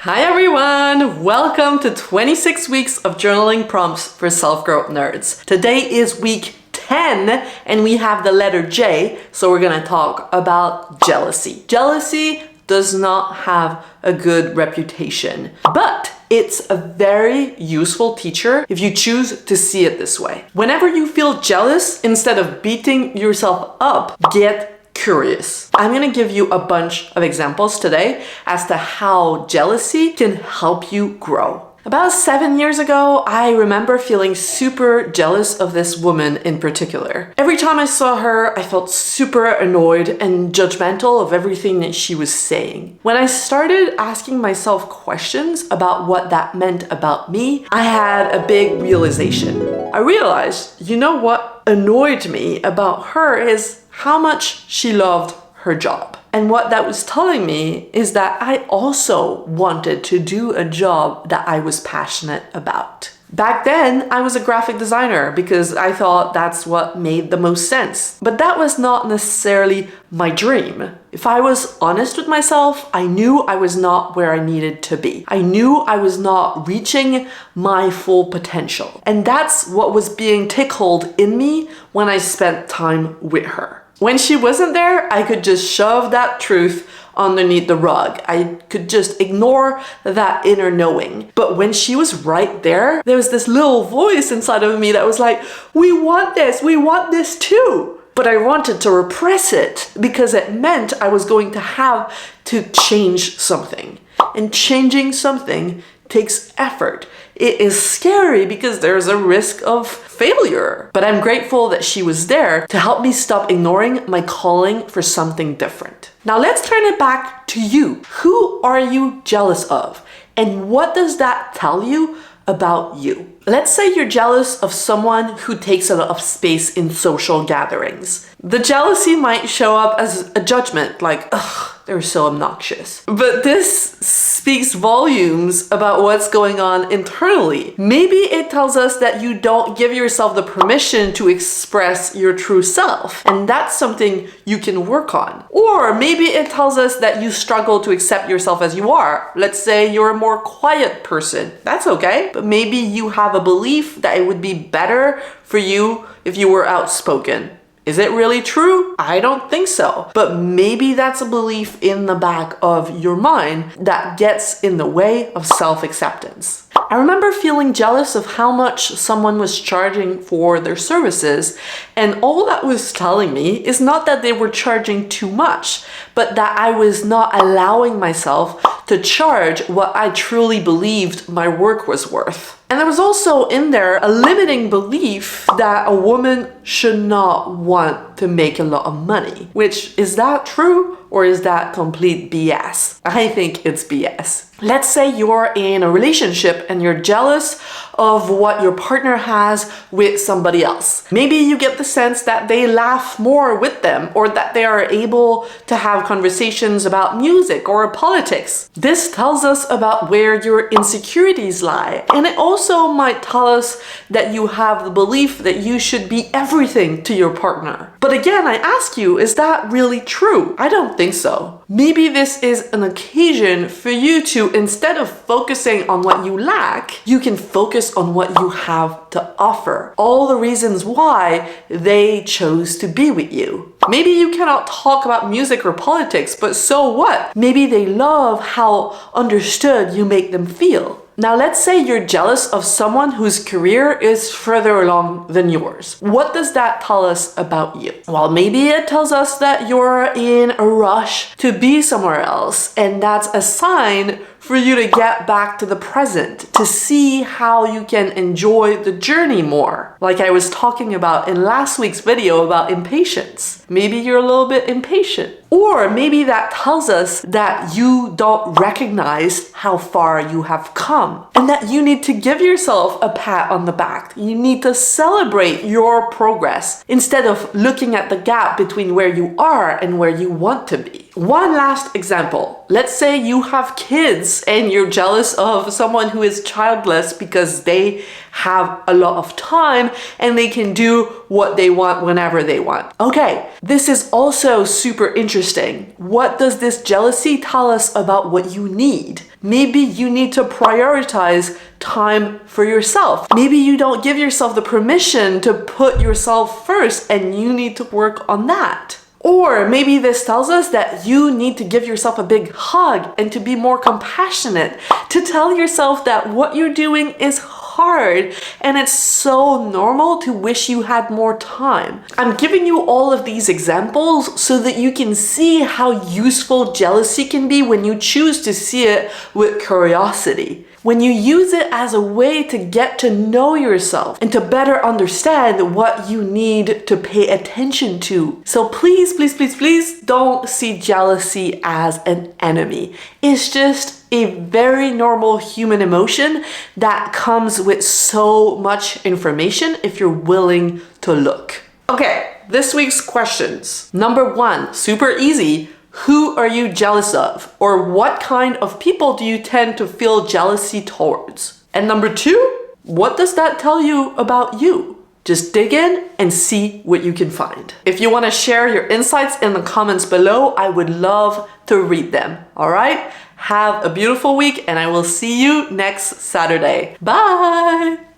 Hi everyone! Welcome to 26 weeks of journaling prompts for self-growth nerds. Today is week 10 and we have the letter J, so we're gonna talk about jealousy. Jealousy does not have a good reputation, but it's a very useful teacher if you choose to see it this way. Whenever you feel jealous, instead of beating yourself up, get curious. I'm gonna give you a bunch of examples today as to how jealousy can help you grow. About 7 years ago, I remember feeling super jealous of this woman in particular. Every time I saw her, I felt super annoyed and judgmental of everything that she was saying. When I started asking myself questions about what that meant about me, I had a big realization. I realized, you know what annoyed me about her is how much she loved her job. And what that was telling me is that I also wanted to do a job that I was passionate about. Back then, I was a graphic designer because I thought that's what made the most sense. But that was not necessarily my dream. If I was honest with myself, I knew I was not where I needed to be. I knew I was not reaching my full potential. And that's what was being tickled in me when I spent time with her. When she wasn't there, I could just shove that truth underneath the rug. I could just ignore that inner knowing. But when she was right there was this little voice inside of me that was like, we want this too. But I wanted to repress it because it meant I was going to have to change something. And changing something takes effort. It is scary because there's a risk of failure. But I'm grateful that she was there to help me stop ignoring my calling for something different. Now let's turn it back to you. Who are you jealous of? And what does that tell you about you? Let's say you're jealous of someone who takes a lot of space in social gatherings. The jealousy might show up as a judgment, like, ugh, they're so obnoxious. But this speaks volumes about what's going on internally. Maybe it tells us that you don't give yourself the permission to express your true self, and that's something you can work on. Or maybe it tells us that you struggle to accept yourself as you are. Let's say you're a more quiet person. That's okay, but maybe you have a belief that it would be better for you if you were outspoken. Is it really true? I don't think so. But maybe that's a belief in the back of your mind that gets in the way of self-acceptance. I remember feeling jealous of how much someone was charging for their services, and all that was telling me is not that they were charging too much, but that I was not allowing myself to charge what I truly believed my work was worth. And there was also in there a limiting belief that a woman should not want to make a lot of money. Which, is that true or is that complete BS? I think it's BS. Let's say you're in a relationship and you're jealous of what your partner has with somebody else. Maybe you get the sense that they laugh more with them or that they are able to have conversations about music or politics. This tells us about where your insecurities lie. And it also might tell us that you have the belief that you should be everything to your partner. But again, I ask you, is that really true? I don't think so. Maybe this is an occasion for you to, instead of focusing on what you lack, you can focus on what you have to offer. All the reasons why they chose to be with you. Maybe you cannot talk about music or politics, but so what? Maybe they love how understood you make them feel. Now let's say you're jealous of someone whose career is further along than yours. What does that tell us about you? Well, maybe it tells us that you're in a rush to be somewhere else, and that's a sign for you to get back to the present, to see how you can enjoy the journey more. Like I was talking about in last week's video about impatience. Maybe you're a little bit impatient. Or maybe that tells us that you don't recognize how far you have come and that you need to give yourself a pat on the back. You need to celebrate your progress instead of looking at the gap between where you are and where you want to be. One last example. Let's say you have kids and you're jealous of someone who is childless because they have a lot of time and they can do what they want whenever they want. Okay, this is also super interesting. What does this jealousy tell us about what you need? Maybe you need to prioritize time for yourself. Maybe you don't give yourself the permission to put yourself first and you need to work on that. Or maybe this tells us that you need to give yourself a big hug and to be more compassionate, to tell yourself that what you're doing is hard and it's so normal to wish you had more time. I'm giving you all of these examples so that you can see how useful jealousy can be when you choose to see it with curiosity. When you use it as a way to get to know yourself and to better understand what you need to pay attention to. So please, please, please, please don't see jealousy as an enemy. It's just a very normal human emotion that comes with so much information if you're willing to look. Okay, this week's questions. Number 1, super easy. Who are you jealous of? Or what kind of people do you tend to feel jealousy towards? And number 2, what does that tell you about you? Just dig in and see what you can find. If you want to share your insights in the comments below, I would love to read them. All right? Have a beautiful week and I will see you next Saturday. Bye!